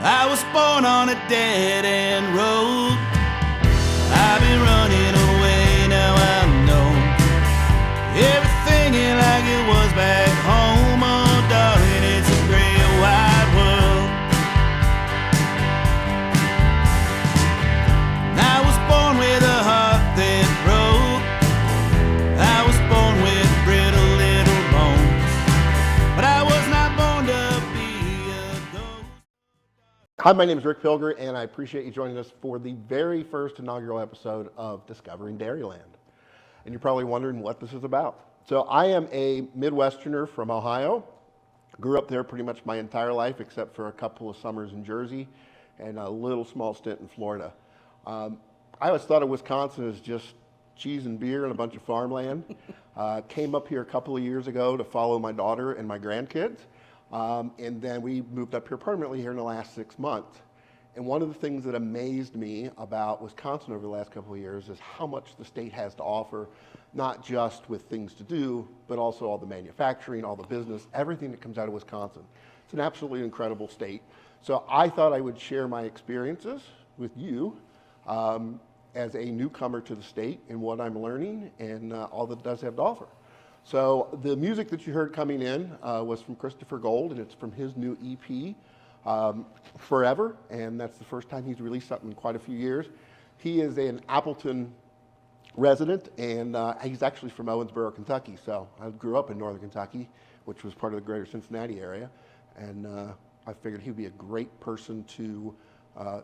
I was born on a dead-end road. I've been running away, now I know everything ain't like it was back home. Oh, darling, it's a gray and white world. I was born with a heart that broke. I was born with brittle little bones, but I was not born to be a ghost. Hi, my name is Rick Pilger, and I appreciate you joining us for the very first inaugural episode of Discovering Dairyland. And you're probably wondering what this is about. So I am a Midwesterner from Ohio. Grew up there pretty much my entire life, except for a couple of summers in Jersey and a little small stint in Florida. I always thought of Wisconsin as just cheese and beer and a bunch of farmland. Came up here a couple of years ago to follow my daughter and my grandkids. And then we moved up here permanently here in the last 6 months. And one of the things that amazed me about Wisconsin over the last couple of years is how much the state has to offer, not just with things to do, but also all the manufacturing, all the business, everything that comes out of Wisconsin. It's an absolutely incredible state. So I thought I would share my experiences with you as a newcomer to the state and what I'm learning and all that it does have to offer. So the music that you heard coming in was from Christopher Gold, and it's from his new EP, Forever, and that's the first time he's released something in quite a few years. He is an Appleton resident, and he's actually from Owensboro, Kentucky. So I grew up in northern Kentucky, which was part of the greater Cincinnati area, and I figured he'd be a great person to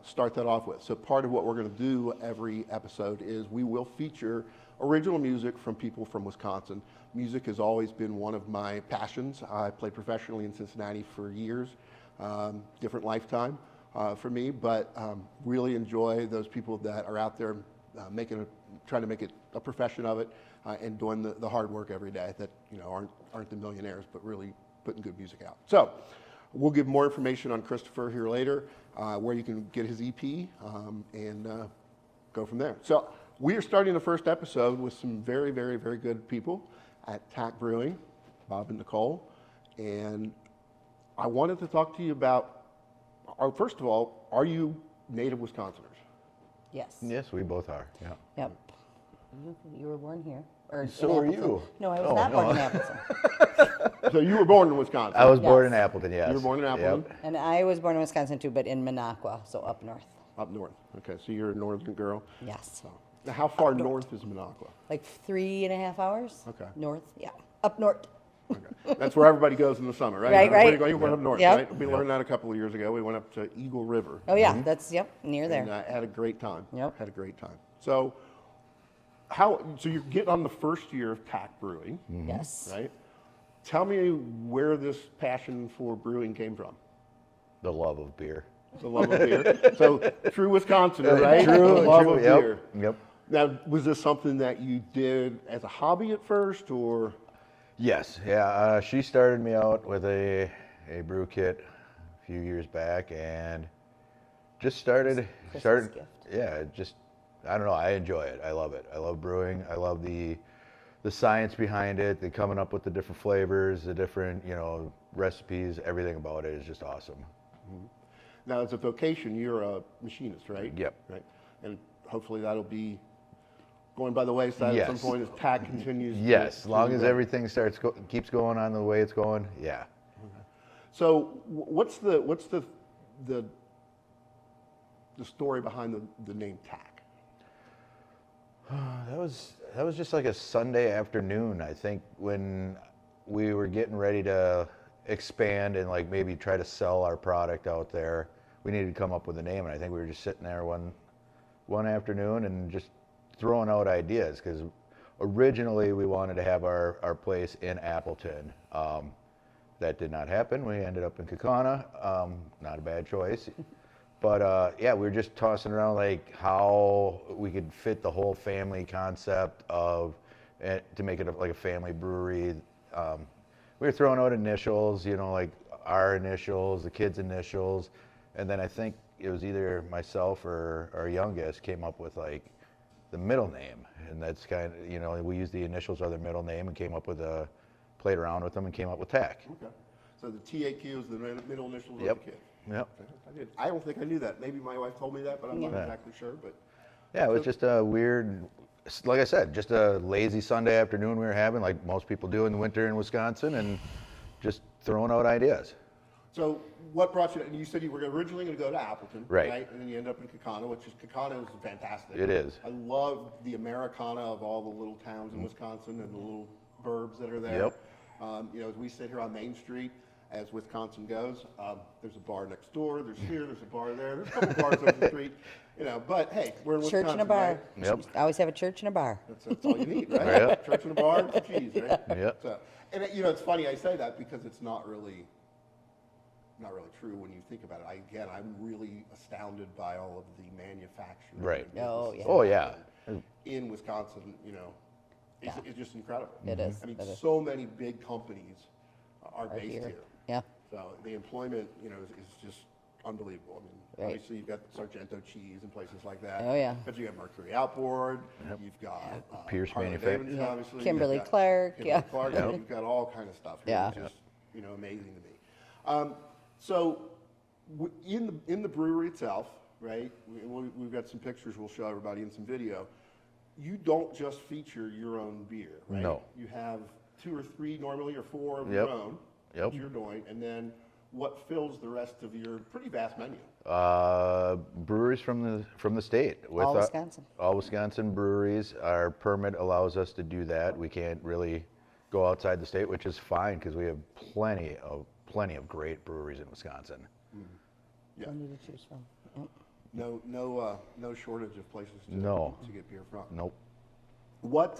start that off with. So part of what we're going to do every episode is we will feature original music from people from Wisconsin. Music has always been one of my passions. I played professionally in Cincinnati for years, different lifetime for me, but really enjoy those people that are out there trying to make it a profession of it and doing the hard work every day that aren't the millionaires, but really putting good music out. So we'll give more information on Christopher here later, where you can get his EP and go from there. So we are starting the first episode with some very, very, very good people at TAQ Brewing, Bob and Nicole, and I wanted to talk to you about, first of all, are you native Wisconsiners? Yes. Yes, we both are. Yeah. Yep. You were born here. Or So are Appleton. you. No, I was not born in Appleton. So you were born in Wisconsin? I was born Yes. in Appleton, yes. You were born in Appleton? Yep. And I was born in Wisconsin too, but in Minocqua, so up north. Up north. Okay, so you're a northern girl. Yes. Now, how far north is Minocqua? Like 3.5 hours. Okay. North. Yeah. Up north. Okay. That's where everybody goes in the summer, right? Right, right. You went up north, Yep. right? We learned that a couple of years ago. We went up to Eagle River. Oh yeah, that's near there. And had a great time. Yep. Had a great time. So you get on the first year of TAQ Brewing, Yes. right? Tell me where this passion for brewing came from. The love of beer. The love of beer. So true Wisconsin, right? True. The love true, of yep, beer. Yep. Now, was this something that you did as a hobby at first, or? Yes. Yeah. She started me out with a brew kit a few years back, and just started. Christmas gift. Yeah. Just I don't know. I enjoy it. I love it. I love brewing. I love the science behind it. The coming up with the different flavors, the different recipes. Everything about it is just awesome. Mm-hmm. Now, as a vocation, you're a machinist, right? Yep. Right. And hopefully that'll be going by the wayside at some Yes. point as TAQ continues. Yes. As long as grow. everything keeps going on the way it's going. Yeah. Okay. So, what's the story behind the name TAQ? That was just like a Sunday afternoon, I think, when we were getting ready to expand and like maybe try to sell our product out there. We needed to come up with a name, and I think we were just sitting there one afternoon and just throwing out ideas, because originally we wanted to have our place in Appleton. That did not happen. We ended up in Kaukauna. Not a bad choice. But yeah, we were just tossing around like how we could fit the whole family concept of to make it like a family brewery. We were throwing out initials, like our initials, the kids' initials, and then I think it was either myself or our youngest came up with like the middle name, and that's kind of we used the initials of their middle name and came up with played around with them and came up with TAQ. Okay. So the TAQ is the middle initials Yep. of the kid. Yep. I don't think I knew that. Maybe my wife told me that, but I'm not Yeah. exactly sure. But Yeah, it was just a weird, like I said, just a lazy Sunday afternoon we were having, like most people do in the winter in Wisconsin, and just throwing out ideas. so what brought you? You said you were originally going to go to Appleton, Right. And then you end up in Kaukauna, which is fantastic. It is. I love the Americana of all the little towns in Wisconsin and the little burbs that are there. Yep. As we sit here on Main Street, as Wisconsin goes, there's a bar next door. There's a bar there. There's a couple bars over the street. But hey, we're in Wisconsin. Church and a bar. Right? Yep. Always have a church and a bar. That's all you need, right? Yep. Church and a bar and some cheese, right? Yep. So, and it's funny I say that because it's not really true when you think about it. I'm really astounded by all of the manufacturing. Right. Oh, yeah. Oh, yeah. In Wisconsin, it's just incredible. It is. I mean, It is. so many big companies are based here. here. Yeah. So the employment, is just unbelievable. I mean, Right. obviously you've got Sargento cheese and places like that. Oh, yeah. But you have Mercury Outboard. You've got Pierce Harley Manufacturing. Davidson, obviously. Kimberly You've got Clark, Kimberly yeah. Clark. Yep. You've got all kind of stuff here. Yeah. It's just amazing to me. So in the brewery itself, right? We've got some pictures we'll show everybody and some video. You don't just feature your own beer, right? No. You have 2 or 3 normally, or 4 of Yep. your own. Yep. That you're doing, and then what fills the rest of your pretty vast menu? Breweries from the state. With All Wisconsin. All Wisconsin breweries. Our permit allows us to do that. We can't really go outside the state, which is fine because we have plenty of great breweries in Wisconsin. Yeah. Plenty to choose from. Yep. No shortage of places No. to get beer from. Nope. What's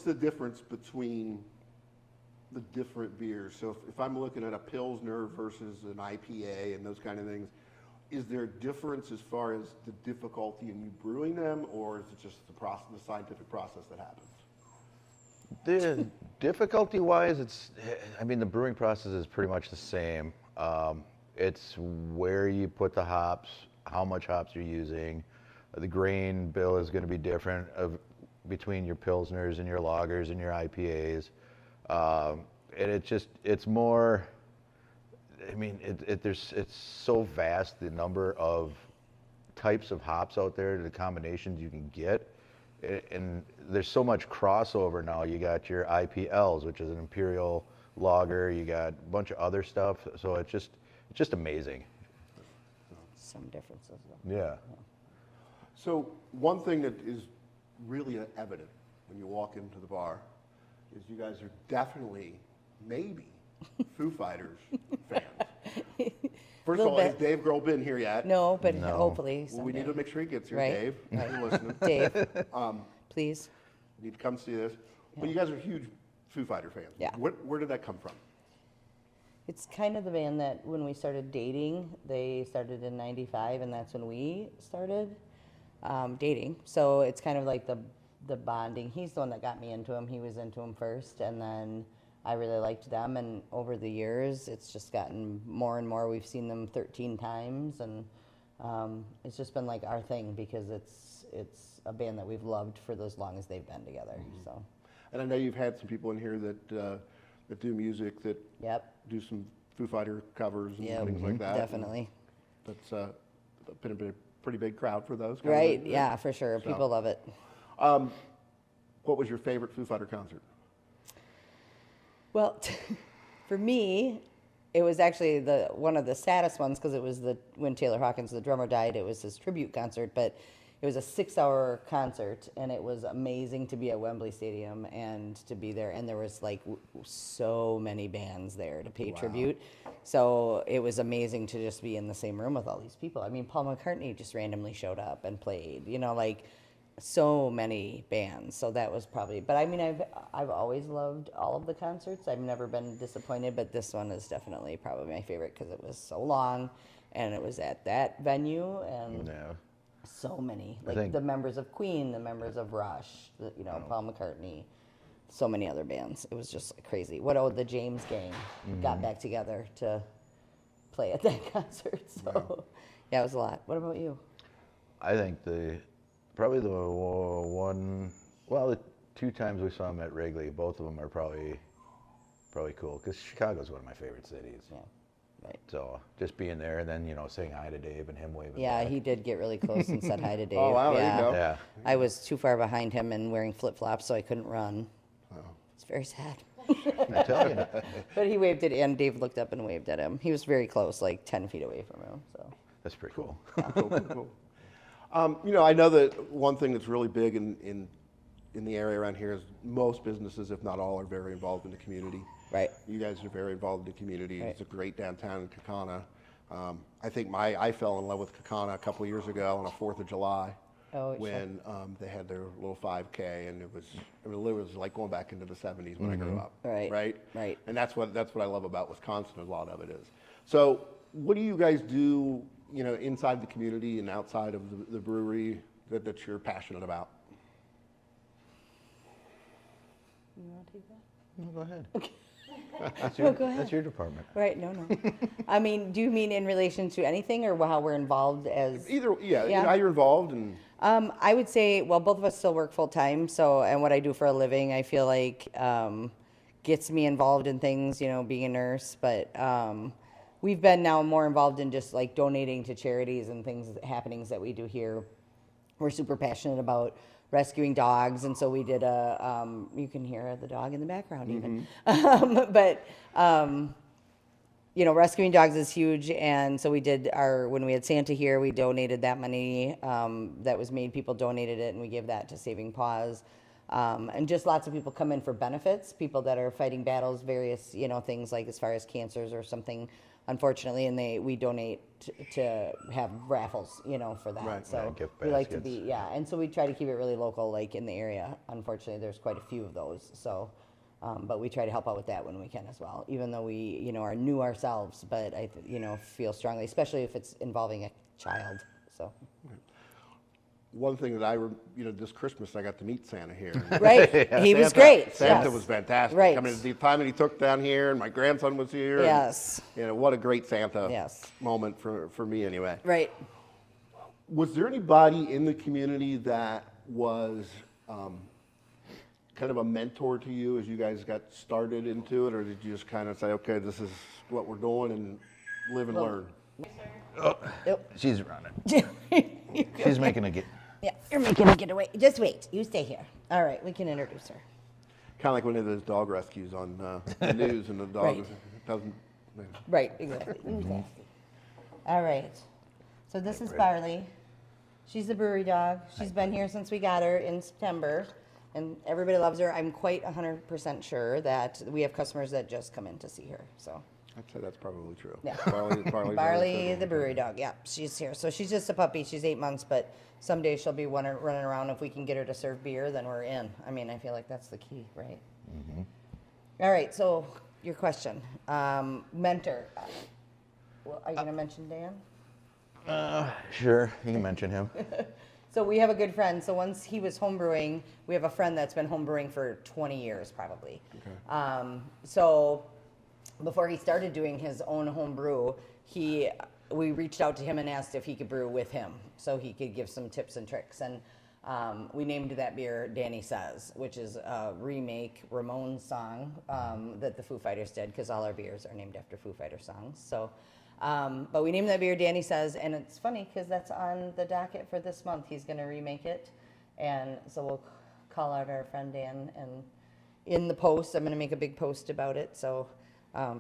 the difference between the different beers? So if I'm looking at a Pilsner versus an IPA and those kind of things, is there a difference as far as the difficulty in you brewing them, or is it just the scientific process that happens? The difficulty-wise, the brewing process is pretty much the same. It's where you put the hops, how much hops you're using. The grain bill is going to be different between your Pilsners and your lagers and your IPAs. And it's more, it's so vast, the number of types of hops out there, the combinations you can get. And there's so much crossover now. You got your IPLs, which is an imperial lager. You got a bunch of other stuff. So it's just amazing. Some differences, though. Yeah. So one thing that is really evident when you walk into the bar is you guys are definitely, maybe, FooFighters fans. First of Little all, has bit. Dave Grohl been here yet? No, but No. hopefully Well, we need to someday. make sure he gets here, Right. Dave. If you're listening. Dave, please. You need to come see this. But you guys are huge Foo Fighter fans. Yeah. Where did that come from? It's kind of the band that when we started dating, they started in '95, and that's when we started dating. So it's kind of like the bonding. He's the one that got me into him. He was into him first, and then I really liked them. And over the years, it's just gotten more and more. We've seen them 13 times, and it's just been like our thing because it's a band that we've loved for as long as they've been together. So. And I know you've had some people in here that do music, that Yep. do some Foo Fighter covers and Yeah. things like that. Definitely. That's been a pretty big crowd for those. kind of Right. things. Yeah, for sure. So- People love it. What was your favorite Foo Fighter concert? Well, for me, it was actually one of the saddest ones because it was when Taylor Hawkins, the drummer, died. It was his tribute concert, but it was a 6-hour concert, and it was amazing to be at Wembley Stadium and to be there. And there was like so many bands there to pay tribute, so it was amazing to just be in the same room with all these people. I mean, Paul McCartney just randomly showed up and played. Like so many bands. So that was probably. But I mean, I've always loved all of the concerts. I've never been disappointed, but this one is definitely probably my favorite because it was so long, and it was at that venue and. Yeah. So many, I like think- the members of Queen, the members of Rush, Paul McCartney, so many other bands. It was just crazy. The James Gang got back together to play at that concert. So, yeah, it was a lot. What about you? I think the 2 times we saw them at Wrigley, both of them are probably cool because Chicago's one of my favorite cities. Yeah. Right. So just being there and then, saying hi to Dave and him waving Yeah, back. he did get really close and said hi to Dave. Oh, wow, there you go. Yeah. I was too far behind him and wearing flip-flops, so I couldn't run. It's very sad. I tell you. But he waved it, and Dave looked up and waved at him. He was very close, like 10 feet away from him. So That's pretty cool. Cool. I know that one thing that's really big in the area around here is most businesses, if not all, are very involved in the community. Right. You guys are very involved in the community. Right. It's a great downtown in Kaukauna. I think I fell in love with Kaukauna a couple of years ago on a 4th of July. Oh, when they had their little 5K, and it was like going back into the 70s when I grew up. Right. And that's what I love about Wisconsin. A lot of it is. So, what do you guys do, inside the community and outside of the brewery that you're passionate about? You want to take that? No, go ahead. Okay. Go ahead. That's your department. Right, no. I mean, do you mean in relation to anything or how we're involved as... Either, Yeah. How you're involved and... I would say, well, both of us still work full time, and what I do for a living, I feel like gets me involved in things, being a nurse, but we've been now more involved in just like donating to charities and happenings that we do here. We're super passionate about rescuing dogs, and so we did you can hear the dog in the background even. Rescuing dogs is huge, and so we did when we had Santa here, we donated that money that was made. People donated it, and we gave that to Saving Paws. And just lots of people come in for benefits, people that are fighting battles, various, things like as far as cancers or something, unfortunately, and we donate to have raffles, for that. Right, so gift we like to baskets. and so we try to keep it really local, like in the area. Unfortunately, there's quite a few of those, so. But we try to help out with that when we can as well, even though we, are new ourselves, but I, feel strongly, especially if it's involving a child, so. One thing that this Christmas I got to meet Santa here. Right, he was great. Santa yes. was fantastic. Right. I mean, the time that he took down here, and my grandson was here. and, Yes. what a great Santa Yes. moment for me anyway. Right. Was there anybody in the community that was kind of a mentor to you as you guys got started into it, or did you just kind of say, okay, this is what we're doing and live and learn? Yep. She's running. She's making a get. Yeah, you're making a getaway. Just wait. You stay here. All right, we can introduce her. Kind of like one of those dog rescues on the news, and the dog Right. doesn't. Right, exactly. All right. So this is Barley. She's the brewery dog. She's been here since we got her in September, and everybody loves her. I'm quite 100% sure that we have customers that just come in to see her. So. I'd say that's probably true. Yeah. Barley, the brewery dog. Yeah, she's here. So she's just a puppy. She's 8 months, but someday she'll be running around. If we can get her to serve beer, then we're in. I mean, I feel like that's the key, right? Mm-hmm. All right. So your question, mentor. Well, are you going to mention Dan? Sure, you can mention him. So we have a good friend. So once he was homebrewing, we have a friend that's been homebrewing for 20 years probably. Okay. So before he started doing his own home brew, we reached out to him and asked if he could brew with him so he could give some tips and tricks. And we named that beer Danny Says, which is a remake Ramones song that the FooFighters did, because all our beers are named after Foo Fighter songs. So, but we named that beer Danny Says, and it's funny because that's on the docket for this month. He's going to remake it, and so we'll call out our friend Dan, and in the post, I'm going to make a big post about it. So.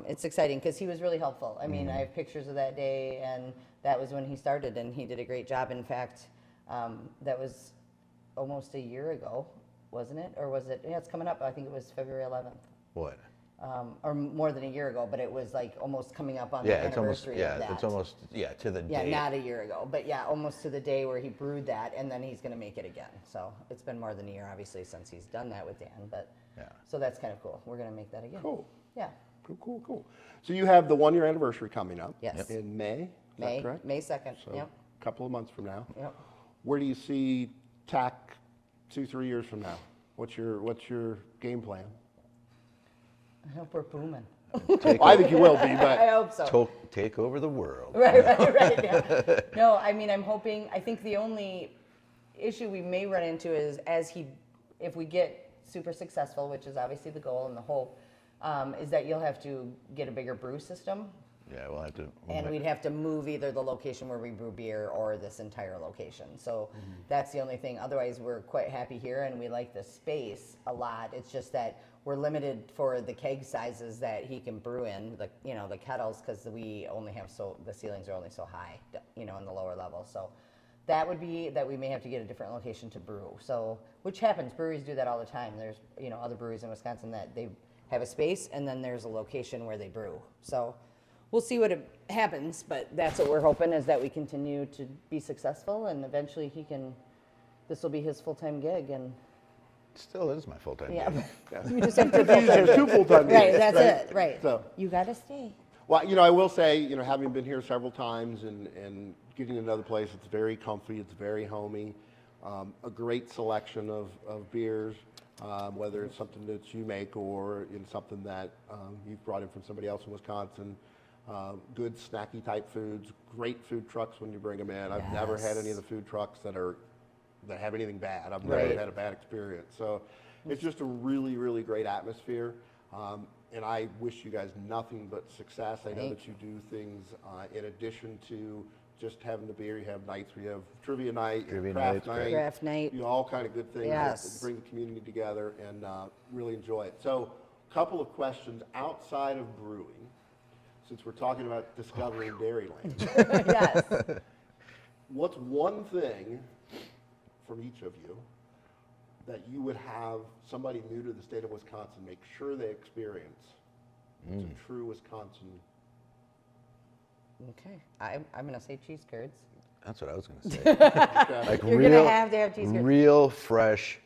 It's exciting because he was really helpful. I mean, I have pictures of that day, and that was when he started, and he did a great job. In fact, that was almost a year ago, wasn't it? Or was it? Yeah, it's coming up. I think it was February 11th. What? Or more than a year ago, but it was like almost coming up on Yeah, the it's almost. anniversary Yeah, of that. it's almost. Yeah, to the Yeah, day. not a year ago, but yeah, almost to the day where he brewed that, and then he's going to make it again. So it's been more than a year, obviously, since he's done that with Dan. But Yeah. so that's kind of cool. We're going to make that again. Cool. Yeah. Cool. So you have the 1 year anniversary coming up. Yes. In May. Is that correct? May 2nd. So Yep. a couple of months from now. Yep. Where do you see TAQ 2-3 years from now? What's your game plan? I hope we're booming. I think you will be, I but hope so. Take over the world. Right. Yeah. No, I mean, I think the only issue we may run into is if we get super successful, which is obviously the goal and the hope, is that you'll have to get a bigger brew system. Yeah, we'll have to. And we'd have to move either the location where we brew beer or this entire location. So that's the only thing. Otherwise, we're quite happy here and we like the space a lot. It's just that we're limited for the keg sizes that he can brew in, the kettles, because we only have the ceilings are only so high, in the lower level. So that would be that we may have to get a different location to brew. So, which happens, breweries do that all the time. There's, other breweries in Wisconsin that they have a space and then there's a location where they brew. So we'll see what happens, but that's what we're hoping, is that we continue to be successful and eventually this will be his full-time gig. And Still is my full-time yeah, gig. you just have to There's two full-time gigs. right, that's it, right. So- You gotta stay. Well, I will say, having been here several times and getting to another place, it's very comfy, it's very homey, a great selection of beers, whether it's something that you make or in something that you've brought in from somebody else in Wisconsin. Good snacky type foods, great food trucks when you bring them in. I've never had any of the food trucks that have anything bad. I've never Right. had a bad experience. So it's just a really, really great atmosphere. And I wish you guys nothing but success. I know that you do things in addition to just having the beer. You have nights where you have trivia night, craft night, Craft night. all kind of good things Yes. that bring the community together and really enjoy it. So a couple of questions outside of brewing, since we're talking about discovering Dairyland. Yes. What's one thing from each of you that you would have somebody new to the state of Wisconsin make sure they experience? It's a true Wisconsin. Okay. I'm going to say cheese curds. That's what I was going to say. Like You're real, going to have to have cheese curds. real fresh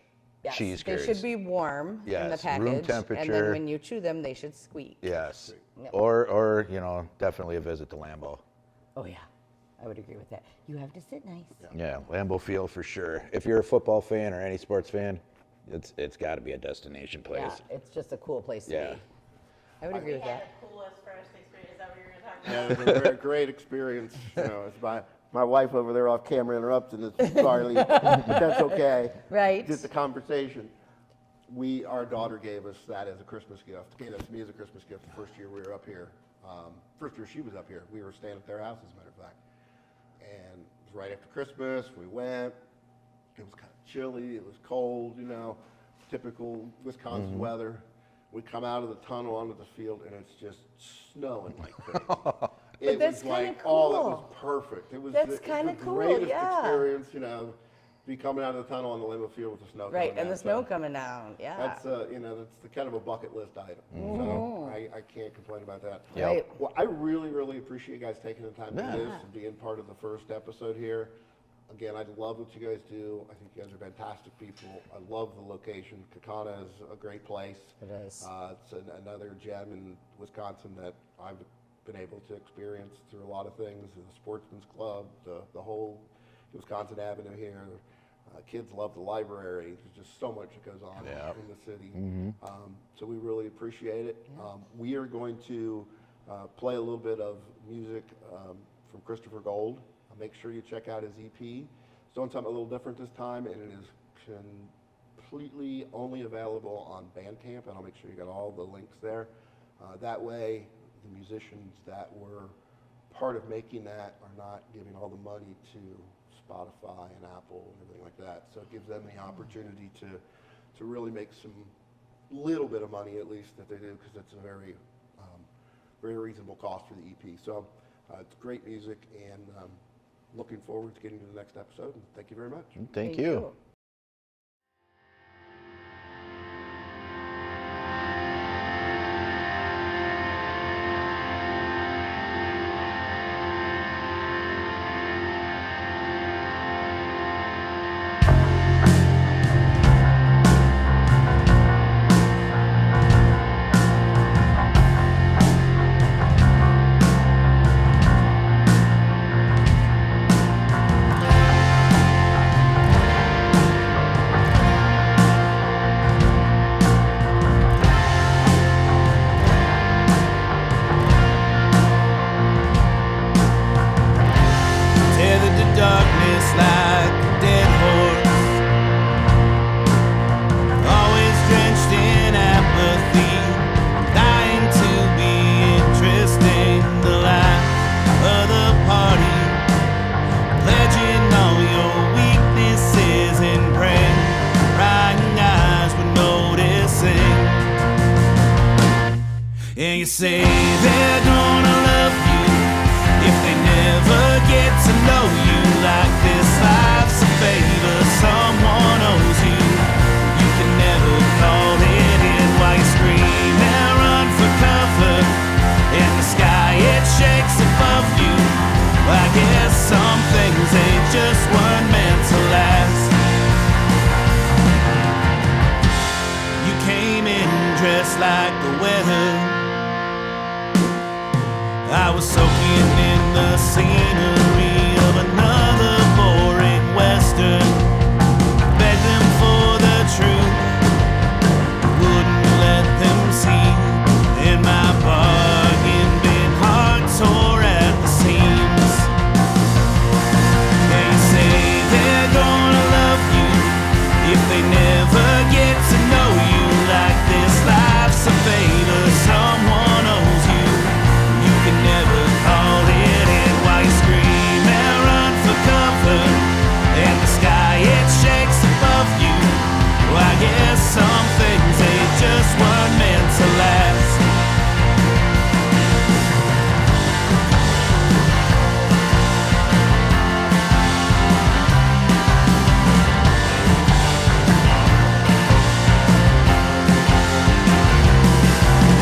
Yes, cheese they curds. should be warm in the Yes, package. room And temperature. then when you chew them, they should squeak. Yes. Yep. Or definitely a visit to Lambeau. Oh, yeah. I would agree with that. You have to sit nice. Yeah, Lambeau Field for sure. If you're a football fan or any sports fan, it's got to be a destination place. Yeah, it's just a cool place to Yeah. be. I would agree with had that. the coolest first experience. Is that what you're going to talk about? Yeah, it was a very great experience. It's my wife over there off camera interrupting us, Charlie, but that's okay. Right. Just the conversation. Our daughter gave us that as a Christmas gift. Gave that to me as a Christmas gift the first year we were up here. First year she was up here. We were staying at their house, as a matter of fact. And it was right after Christmas. We went. It was kind of chilly. It was cold, typical Wisconsin weather. We come out of the tunnel onto the field, and it's just snowing like crazy. It that's was like, kinda oh, it cool. was perfect. It was That's the kinda cool, greatest yeah. experience, be coming out of the tunnel on the Lambeau Field with the snow Right, coming and down. the snow So coming down. Yeah. that's, that's the kind of a bucket list item. So I can't complain about that. Yep. Right. Well, I really, really appreciate you guys taking the time to Yeah. do this and being part of the first episode here. Again, I love what you guys do. I think you guys are fantastic people. I love the location. Kaukauna is a great place. It is. It's another gem in Wisconsin that I've been able to experience through a lot of things. The Sportsman's Club, the whole Wisconsin Avenue here. Kids love the library. There's just so much that goes on Yeah. in the city. So we really appreciate it. We are going to play a little bit of music from Christopher Gold. Make sure you check out his EP. He's doing something a little different this time, and it is completely only available on Bandcamp, and I'll make sure you got all the links there. That way, the musicians that were part of making that are not giving all the money to Spotify and Apple and everything like that. So it gives them the opportunity to really make some little bit of money, at least, that they do, because it's a very, very reasonable cost for the EP. So it's great music, and looking forward to getting to the next episode. And thank you very much. Thank you. And you say they're gonna love you if they never get to know you like this. Life's a favor someone owes you. You can never call it in while you scream and run for cover. In the sky it shakes above you. I guess some things ain't just weren't meant to last. You came in dressed like the weather. I was soaking in the scenery of another boring western. Begged them for the truth, wouldn't let them see. In my bargain bin heart tore at the seams. They say they're gonna love you if they never get to know you like this. Life's a favor someone owes you. You can never call it in while you scream and run for cover. And the sky it shakes above you. Well, I guess some things they just weren't meant to last.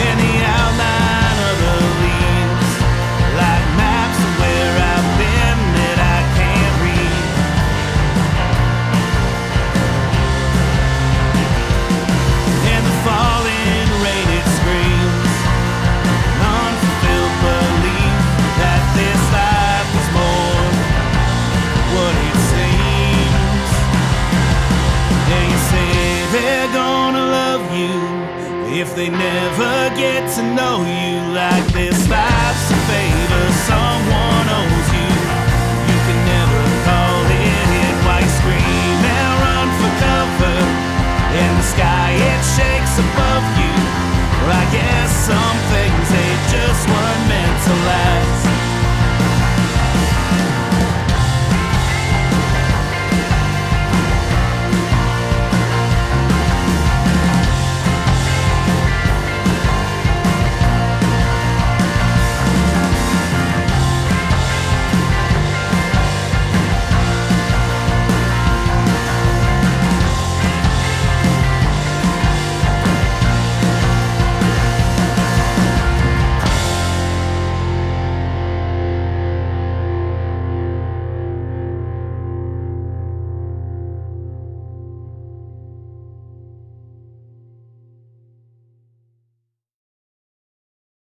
In the outline of the leaves, like maps of where I've been that I can't read. In the falling rain it screams, an unfulfilled belief that this life is more what it seems. And you say they're gonna love you if they never get to know you like this. Life's a favor someone owes you. You can never call it in while you scream and run for cover. In the sky it shakes above you.